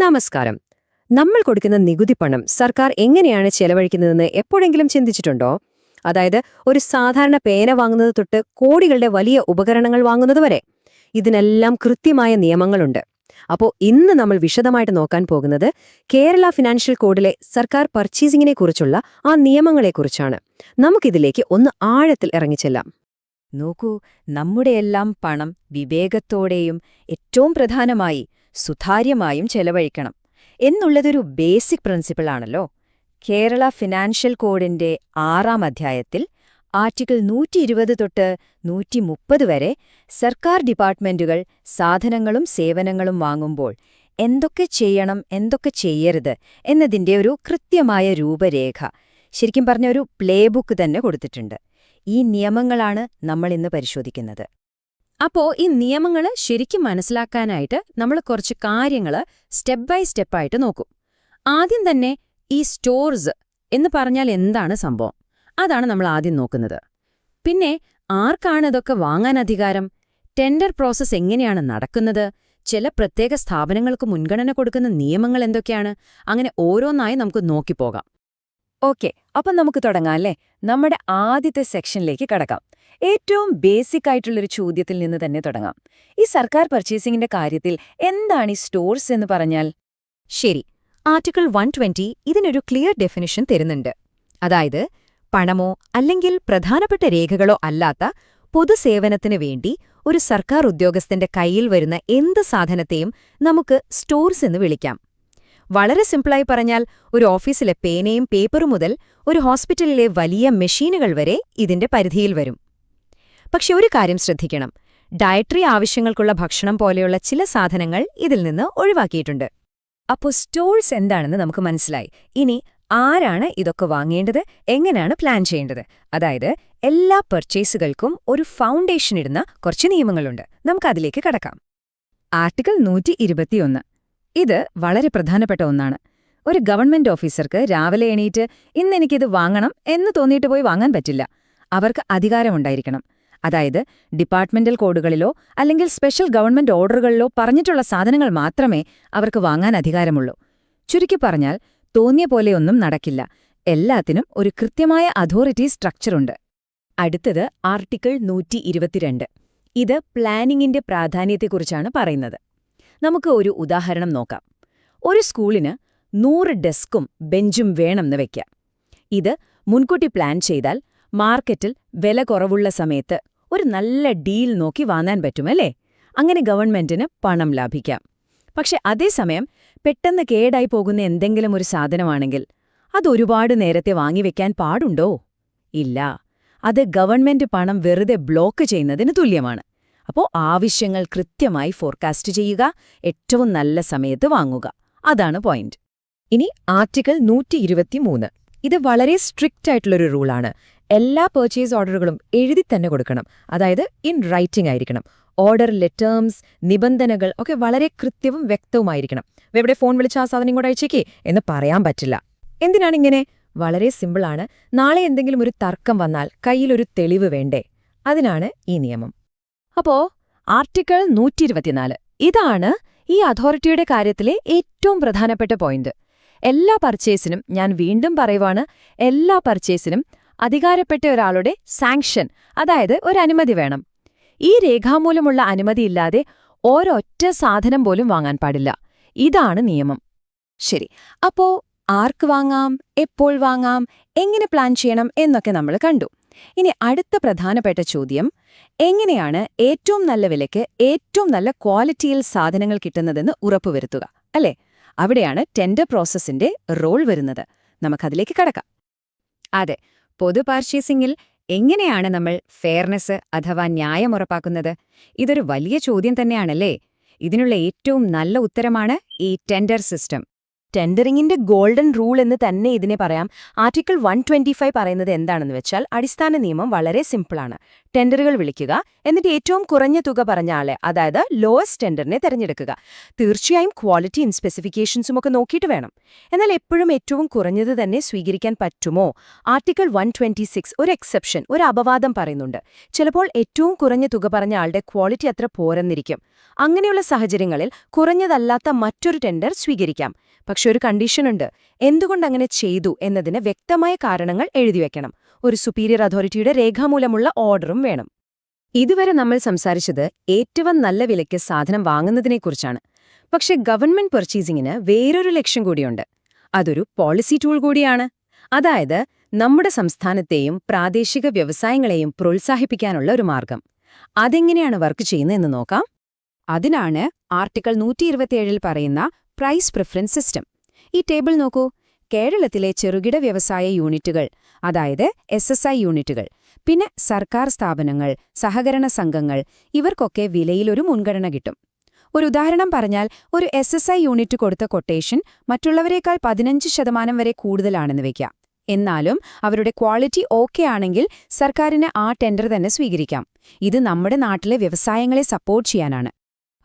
നമസ്കാരം. നമ്മൾ കൊടുക്കുന്ന നികുതി പണം സർക്കാർ എങ്ങനെയാണ് ചെലവഴിക്കുന്നതെന്ന് എപ്പോഴെങ്കിലും ചിന്തിച്ചിട്ടുണ്ടോ? അതായത് ഒരു സാധാരണ പേന വാങ്ങുന്നത് തൊട്ട് കോടികളുടെ വലിയ ഉപകരണങ്ങൾ വാങ്ങുന്നതുവരെ ഇതിനെല്ലാം കൃത്യമായ നിയമങ്ങളുണ്ട്. അപ്പോൾ ഇന്ന് നമ്മൾ വിശദമായിട്ട് നോക്കാൻ പോകുന്നത് കേരള ഫിനാൻഷ്യൽ കോഡിലെ സർക്കാർ പർച്ചേസിംഗിനെ കുറിച്ചുള്ള ആ നിയമങ്ങളെക്കുറിച്ചാണ്. നമുക്കിതിലേക്ക് ഒന്ന് ആഴത്തിൽ ഇറങ്ങിച്ചെല്ലാം. നോക്കൂ, നമ്മുടെയെല്ലാം പണം വിവേകത്തോടെയും ഏറ്റവും പ്രധാനമായി സുതാര്യമായും ചെലവഴിക്കണം എന്നുള്ളതൊരു ബേസിക് പ്രിൻസിപ്പിളാണല്ലോ. കേരള ഫിനാൻഷ്യൽ കോഡിന്റെ 6-ാം അധ്യായത്തിൽ ആർട്ടിക്കിൾ 120 തൊട്ട് 130 വരെ സർക്കാർ ഡിപ്പാർട്ട്മെന്റുകൾ സാധനങ്ങളും സേവനങ്ങളും വാങ്ങുമ്പോൾ എന്തൊക്കെ ചെയ്യണം, എന്തൊക്കെ ചെയ്യരുത് എന്നതിന്റെ ഒരു കൃത്യമായ രൂപരേഖ, ശരിക്കും പറഞ്ഞ ഒരു പ്ലേ ബുക്ക് തന്നെ കൊടുത്തിട്ടുണ്ട്. ഈ നിയമങ്ങളാണ് നമ്മളിന്ന് പരിശോധിക്കുന്നത്. അപ്പോ ഈ നിയമങ്ങള് ശരിക്കും മനസ്സിലാക്കാനായിട്ട് നമ്മൾ കുറച്ച് കാര്യങ്ങള് സ്റ്റെപ്പ് ബൈ സ്റ്റെപ്പായിട്ട് നോക്കും. ആദ്യം തന്നെ ഈ സ്റ്റോർസ് എന്ന് പറഞ്ഞാൽ എന്താണ് സംഭവം, അതാണ് നമ്മൾ ആദ്യം നോക്കുന്നത്. പിന്നെ ആർക്കാണ് ഇതൊക്കെ വാങ്ങാൻ അധികാരം, ടെൻഡർ പ്രോസസ്സ് എങ്ങനെയാണ് നടക്കുന്നത്, ചില പ്രത്യേക സ്ഥാപനങ്ങൾക്ക് മുൻഗണന കൊടുക്കുന്ന നിയമങ്ങൾ എന്തൊക്കെയാണ്, അങ്ങനെ ഓരോന്നായി നമുക്ക് നോക്കിപ്പോകാം. ഓക്കെ, അപ്പം നമുക്ക് തുടങ്ങാം അല്ലേ? നമ്മുടെ ആദ്യത്തെ സെക്ഷനിലേക്ക് കടക്കാം. ഏറ്റവും ബേസിക് ആയിട്ടുള്ളൊരു ചോദ്യത്തിൽ നിന്ന് തന്നെ തുടങ്ങാം. ഈ സർക്കാർ പർച്ചേസിംഗിന്റെ കാര്യത്തിൽ എന്താണ് ഈ സ്റ്റോർസ് എന്ന് പറഞ്ഞാൽ? ശരി, ആർട്ടിക്കിൾ 120 ഇതിനൊരു ക്ലിയർ ഡെഫിനിഷൻ തരുന്നുണ്ട്. അതായത് പണമോ അല്ലെങ്കിൽ പ്രധാനപ്പെട്ട രേഖകളോ അല്ലാത്ത പൊതുസേവനത്തിന് വേണ്ടി ഒരു സർക്കാർ ഉദ്യോഗസ്ഥന്റെ കയ്യിൽ വരുന്ന എന്ത് സാധനത്തെയും നമുക്ക് സ്റ്റോർസ് എന്ന് വിളിക്കാം. വളരെ സിമ്പിളായി പറഞ്ഞാൽ ഒരു ഓഫീസിലെ പേനയും പേപ്പറും മുതൽ ഒരു ഹോസ്പിറ്റലിലെ വലിയ മെഷീനുകൾ വരെ ഇതിന്റെ പരിധിയിൽ വരും. പക്ഷെ ഒരു കാര്യം ശ്രദ്ധിക്കണം, ഡയറ്ററി ആവശ്യങ്ങൾക്കുള്ള ഭക്ഷണം പോലെയുള്ള ചില സാധനങ്ങൾ ഇതിൽ നിന്ന് ഒഴിവാക്കിയിട്ടുണ്ട്. അപ്പോൾ സ്റ്റോർസ് എന്താണെന്ന് നമുക്ക് മനസ്സിലായി. ഇനി ആരാണ് ഇതൊക്കെ വാങ്ങേണ്ടത്, എങ്ങനെയാണ് പ്ലാൻ ചെയ്യേണ്ടത്? അതായത് എല്ലാ പർച്ചേസുകൾക്കും ഒരു ഫൗണ്ടേഷൻ ഇടുന്ന കുറച്ച് നിയമങ്ങളുണ്ട്. നമുക്കതിലേക്ക് കടക്കാം. ആർട്ടിക്കിൾ 121 ഇത് വളരെ പ്രധാനപ്പെട്ട ഒന്നാണ്. ഒരു ഗവൺമെന്റ് ഓഫീസർക്ക് രാവിലെ എണീറ്റ് ഇന്നെനിക്കിത് വാങ്ങണം എന്ന് തോന്നിയിട്ട് പോയി വാങ്ങാൻ പറ്റില്ല. അവർക്ക് അധികാരമുണ്ടായിരിക്കണം. അതായത് ഡിപ്പാർട്ട്മെന്റൽ കോഡുകളിലോ അല്ലെങ്കിൽ സ്പെഷ്യൽ ഗവൺമെന്റ് ഓർഡറുകളിലോ പറഞ്ഞിട്ടുള്ള സാധനങ്ങൾ മാത്രമേ അവർക്ക് വാങ്ങാൻ അധികാരമുള്ളൂ. ചുരുക്കി പറഞ്ഞാൽ തോന്നിയ പോലെയൊന്നും നടക്കില്ല. എല്ലാത്തിനും ഒരു കൃത്യമായ അതോറിറ്റി സ്ട്രക്ചറുണ്ട്. അടുത്തത് ആർട്ടിക്കിൾ 122. ഇത് പ്ലാനിങ്ങിന്റെ പ്രാധാന്യത്തെക്കുറിച്ചാണ് പറയുന്നത്. നമുക്ക് ഒരു ഉദാഹരണം നോക്കാം. ഒരു സ്കൂളിന് 100 ഡെസ്കും ബെഞ്ചും വേണമെന്ന് വയ്ക്കാം. ഇത് മുൻകൂട്ടി പ്ലാൻ ചെയ്താൽ മാർക്കറ്റിൽ വില കുറവുള്ള സമയത്ത് ഒരു നല്ല ഡീൽ നോക്കി വാങ്ങാൻ പറ്റുമല്ലേ? അങ്ങനെ ഗവൺമെന്റിന് പണം ലാഭിക്കാം. പക്ഷെ അതേസമയം പെട്ടെന്ന് കേടായി പോകുന്ന എന്തെങ്കിലും ഒരു സാധനമാണെങ്കിൽ അതൊരുപാട് നേരത്തെ വാങ്ങിവെക്കാൻ പാടുണ്ടോ? ഇല്ല. അത് ഗവൺമെന്റ് പണം വെറുതെ ബ്ലോക്ക് ചെയ്യുന്നതിന് തുല്യമാണ്. അപ്പോൾ ആവശ്യങ്ങൾ കൃത്യമായി ഫോർകാസ്റ്റ് ചെയ്യുക, ഏറ്റവും നല്ല സമയത്ത് വാങ്ങുക, അതാണ് പോയിന്റ്. ഇനി ആർട്ടിക്കിൾ 123. ഇത് വളരെ സ്ട്രിക്റ്റ് ആയിട്ടുള്ളൊരു റൂളാണ്. എല്ലാ പർച്ചേസ് ഓർഡറുകളും എഴുതി തന്നെ കൊടുക്കണം. അതായത് ഇൻ റൈറ്റിംഗ് ആയിരിക്കണം. ഓർഡറിലെ ടേംസ്, നിബന്ധനകൾ ഒക്കെ വളരെ കൃത്യവും വ്യക്തവുമായിരിക്കണം. എവിടെ ഫോൺ വിളിച്ച് ആ സാധനം കൂടെ അയച്ചേക്കേ എന്ന് പറയാൻ പറ്റില്ല. എന്തിനാണിങ്ങനെ? വളരെ സിമ്പിളാണ്. നാളെ എന്തെങ്കിലും ഒരു തർക്കം വന്നാൽ കയ്യിലൊരു തെളിവ് വേണ്ടേ? അതിനാണ് ഈ നിയമം. അപ്പോ ആർട്ടിക്കിൾ 124 ഇതാണ് ഈ അതോറിറ്റിയുടെ കാര്യത്തിലെ ഏറ്റവും പ്രധാനപ്പെട്ട പോയിന്റ്. എല്ലാ പർച്ചേസിനും, ഞാൻ വീണ്ടും പറയുവാണ്, എല്ലാ പർച്ചേസിനും അധികാരപ്പെട്ട ഒരാളുടെ സാങ്ഷൻ, അതായത് ഒരു അനുമതി വേണം. ഈ രേഖാമൂലമുള്ള അനുമതിയില്ലാതെ ഒരൊറ്റ സാധനം പോലും വാങ്ങാൻ പാടില്ല. ഇതാണ് നിയമം. ശരി, അപ്പോ ആർക്ക് വാങ്ങാം, എപ്പോൾ വാങ്ങാം, എങ്ങനെ പ്ലാൻ ചെയ്യണം എന്നൊക്കെ നമ്മൾ കണ്ടു. ഇനി അടുത്ത പ്രധാനപ്പെട്ട ചോദ്യം, എങ്ങനെയാണ് ഏറ്റവും നല്ല വിലയ്ക്ക് ഏറ്റവും നല്ല ക്വാളിറ്റിയിൽ സാധനങ്ങൾ കിട്ടുന്നതെന്ന് ഉറപ്പുവരുത്തുക, അല്ലേ? അവിടെയാണ് ടെൻഡർ പ്രോസസ്സിന്റെ റോൾ വരുന്നത്. നമുക്കതിലേക്ക് കടക്കാം. അതെ, പൊതു പർച്ചേസിംഗിൽ എങ്ങനെയാണ് നമ്മൾ ഫെയർനെസ് അഥവാ ന്യായം ഉറപ്പാക്കുന്നത്? ഇതൊരു വലിയ ചോദ്യം തന്നെയാണല്ലേ? ഇതിനുള്ള ഏറ്റവും നല്ല ഉത്തരമാണ് ഈ ടെൻഡർ സിസ്റ്റം. ടെൻഡറിങ്ങിന്റെ ഗോൾഡൻ റൂൾ എന്ന് തന്നെ ഇതിനെ പറയാം. ആർട്ടിക്കിൾ 125 പറയുന്നത് എന്താണെന്ന് വെച്ചാൽ അടിസ്ഥാന നിയമം വളരെ സിമ്പിളാണ്. ടെൻഡറുകൾ വിളിക്കുക, എന്നിട്ട് ഏറ്റവും കുറഞ്ഞ തുക പറഞ്ഞ ആളെ, അതായത് ലോവസ്റ്റ് ടെൻഡറിനെ തിരഞ്ഞെടുക്കുക. തീർച്ചയായും ക്വാളിറ്റിയും സ്പെസിഫിക്കേഷൻസും ഒക്കെ നോക്കിയിട്ട് വേണം. എന്നാൽ എപ്പോഴും ഏറ്റവും കുറഞ്ഞത് തന്നെ സ്വീകരിക്കാൻ പറ്റുമോ? ആർട്ടിക്കിൾ 126 ഒരു എക്സെപ്ഷൻ, ഒരു അപവാദം പറയുന്നുണ്ട്. ചിലപ്പോൾ ഏറ്റവും കുറഞ്ഞ തുക പറഞ്ഞ ആളുടെ ക്വാളിറ്റി അത്ര പോരെന്നിരിക്കും. അങ്ങനെയുള്ള സാഹചര്യങ്ങളിൽ കുറഞ്ഞതല്ലാത്ത മറ്റൊരു ടെൻഡർ സ്വീകരിക്കാം. പക്ഷെ ഒരു കണ്ടീഷനുണ്ട്. എന്തുകൊണ്ടങ്ങനെ ചെയ്തു എന്നതിന് വ്യക്തമായ കാരണങ്ങൾ എഴുതിവെക്കണം. ഒരു സുപ്പീരിയർ അതോറിറ്റിയുടെ രേഖാമൂലമുള്ള ഓർഡറും വേണം. ഇതുവരെ നമ്മൾ സംസാരിച്ചത് ഏറ്റവും നല്ല വിലയ്ക്ക് സാധനം വാങ്ങുന്നതിനെക്കുറിച്ചാണ്. പക്ഷെ ഗവൺമെന്റ് പർച്ചേസിംഗിന് വേറൊരു ലക്ഷ്യം കൂടിയുണ്ട്. അതൊരു പോളിസി ടൂൾ കൂടിയാണ്. അതായത് നമ്മുടെ സംസ്ഥാനത്തെയും പ്രാദേശിക വ്യവസായങ്ങളെയും പ്രോത്സാഹിപ്പിക്കാനുള്ള ഒരു മാർഗം. അതെങ്ങനെയാണ് വർക്ക് ചെയ്യുന്നതെന്ന് നോക്കാം. അതിനാണ് ആർട്ടിക്കിൾ 127 പറയുന്ന പ്രൈസ് പ്രിഫറൻസ് സിസ്റ്റം. ഈ ടേബിൾ നോക്കൂ. കേരളത്തിലെ ചെറുകിട വ്യവസായ യൂണിറ്റുകൾ, അതായത് SSI യൂണിറ്റുകൾ, പിന്നെ സർക്കാർ സ്ഥാപനങ്ങൾ, സഹകരണ സംഘങ്ങൾ, ഇവർക്കൊക്കെ വിലയിലൊരു മുൻഗണന കിട്ടും. ഒരു ഉദാഹരണം പറഞ്ഞാൽ, ഒരു SSI യൂണിറ്റ് കൊടുത്ത കൊട്ടേഷൻ മറ്റുള്ളവരേക്കാൾ 15% വരെ കൂടുതലാണെന്ന് വയ്ക്കാം. എന്നാലും അവരുടെ ക്വാളിറ്റി ഓക്കെ ആണെങ്കിൽ സർക്കാരിന് ആ ടെൻഡർ തന്നെ സ്വീകരിക്കാം. ഇത് നമ്മുടെ നാട്ടിലെ വ്യവസായങ്ങളെ സപ്പോർട്ട് ചെയ്യാനാണ്.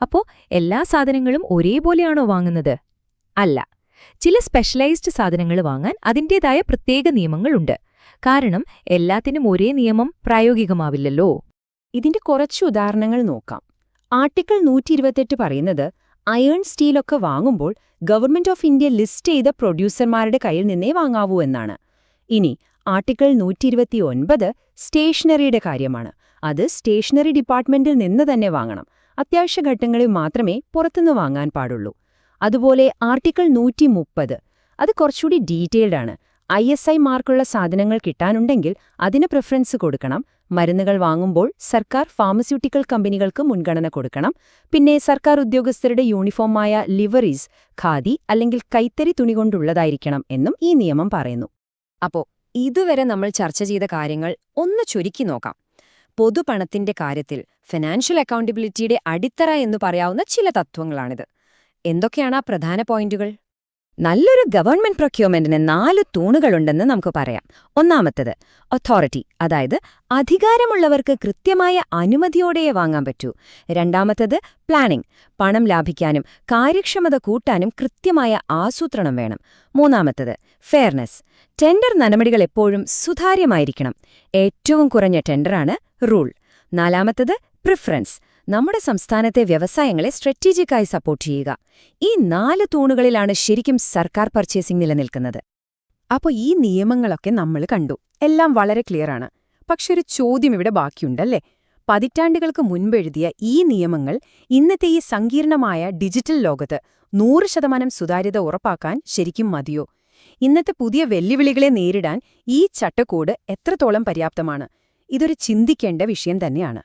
അപ്പോ എല്ലാ സാധനങ്ങളും ഒരേപോലെയാണോ വാങ്ങുന്നത്? അല്ല. ചില സ്പെഷ്യലൈസ്ഡ് സാധനങ്ങൾ വാങ്ങാൻ അതിന്റേതായ പ്രത്യേക നിയമങ്ങളുണ്ട്. കാരണം എല്ലാത്തിനും ഒരേ നിയമം പ്രായോഗികമാവില്ലല്ലോ. ഇതിന്റെ കുറച്ച് ഉദാഹരണങ്ങൾ നോക്കാം. ആർട്ടിക്കിൾ 128 പറയുന്നത് അയൺ സ്റ്റീലൊക്കെ വാങ്ങുമ്പോൾ ഗവൺമെന്റ് ഓഫ് ഇന്ത്യ ലിസ്റ്റ് ചെയ്ത പ്രൊഡ്യൂസർമാരുടെ കയ്യിൽ നിന്നേ വാങ്ങാവൂ എന്നാണ്. ഇനി ആർട്ടിക്കിൾ 129 സ്റ്റേഷനറിയുടെ കാര്യമാണ്. അത് സ്റ്റേഷനറി ഡിപ്പാർട്ട്മെന്റിൽ നിന്ന് തന്നെ വാങ്ങണം. അത്യാവശ്യ ഘട്ടങ്ങളിൽ മാത്രമേ പുറത്തുനിന്ന് വാങ്ങാൻ പാടുള്ളൂ. അതുപോലെ ആർട്ടിക്കിൾ 130 അത് കുറച്ചുകൂടി ഡീറ്റെയിൽഡ് ആണ്. ISI മാർക്കുള്ള സാധനങ്ങൾ കിട്ടാനുണ്ടെങ്കിൽ അതിന് പ്രിഫറൻസ് കൊടുക്കണം. മരുന്നുകൾ വാങ്ങുമ്പോൾ സർക്കാർ ഫാർമസ്യൂട്ടിക്കൽ കമ്പനികൾക്ക് മുൻഗണന കൊടുക്കണം. പിന്നെ സർക്കാർ ഉദ്യോഗസ്ഥരുടെ യൂണിഫോമായ ലിവറീസ് ഖാദി അല്ലെങ്കിൽ കൈത്തറി തുണി കൊണ്ടുള്ളതായിരിക്കണം എന്നും ഈ നിയമം പറയുന്നു. അപ്പോ ഇതുവരെ നമ്മൾ ചർച്ച ചെയ്ത കാര്യങ്ങൾ ഒന്ന് ചുരുക്കി നോക്കാം. പൊതുപണത്തിന്റെ കാര്യത്തിൽ ഫിനാൻഷ്യൽ അക്കൗണ്ടബിലിറ്റിയുടെ അടിത്തറ എന്ന് പറയാവുന്ന ചില തത്വങ്ങളാണിത്. എന്തൊക്കെയാണ് ആ പ്രധാന പോയിന്റുകൾ? നല്ലൊരു ഗവൺമെന്റ് പ്രൊക്യൂർമെന്റിന് 4 തൂണുകളുണ്ടെന്ന് നമുക്ക് പറയാം. ഒന്നാമത്തേത് അതോറിറ്റി, അതായത് അധികാരമുള്ളവർക്ക് കൃത്യമായ അനുമതിയോടെയേ വാങ്ങാൻ പറ്റൂ. രണ്ടാമത്തേത് പ്ലാനിംഗ്, പണം ലാഭിക്കാനും കാര്യക്ഷമത കൂട്ടാനും കൃത്യമായ ആസൂത്രണം വേണം. മൂന്നാമത്തേത് ഫെയർനെസ്, ടെൻഡർ നടപടികൾ എപ്പോഴും സുതാര്യമായിരിക്കണം. ഏറ്റവും കുറഞ്ഞ ടെൻഡറാണ് റൂൾ. നാലാമത്തേത് പ്രിഫറൻസ്, നമ്മുടെ സംസ്ഥാനത്തെ വ്യവസായങ്ങളെ സ്ട്രാറ്റജിക്കായി സപ്പോർട്ട് ചെയ്യുക. ഈ 4 തൂണുകളിലാണ് ശരിക്കും സർക്കാർ പർച്ചേസിംഗ് നിലനിൽക്കുന്നത്. അപ്പോൾ ഈ നിയമങ്ങളൊക്കെ നമ്മൾ കണ്ടു, എല്ലാം വളരെ ക്ലിയറാണ്. പക്ഷെ ഒരു ചോദ്യം ഇവിടെ ബാക്കിയുണ്ടല്ലേ? പതിറ്റാണ്ടുകൾക്ക് മുൻപെഴുതിയ ഈ നിയമങ്ങൾ ഇന്നത്തെ ഈ സങ്കീർണമായ ഡിജിറ്റൽ ലോകത്ത് 100% സുതാര്യത ഉറപ്പാക്കാൻ ശരിക്കും മതിയോ? ഇന്നത്തെ പുതിയ വെല്ലുവിളികളെ നേരിടാൻ ഈ ചട്ടക്കൂട് എത്രത്തോളം പര്യാപ്തമാണ്? ഇതൊരു ചിന്തിക്കേണ്ട വിഷയം തന്നെയാണ്.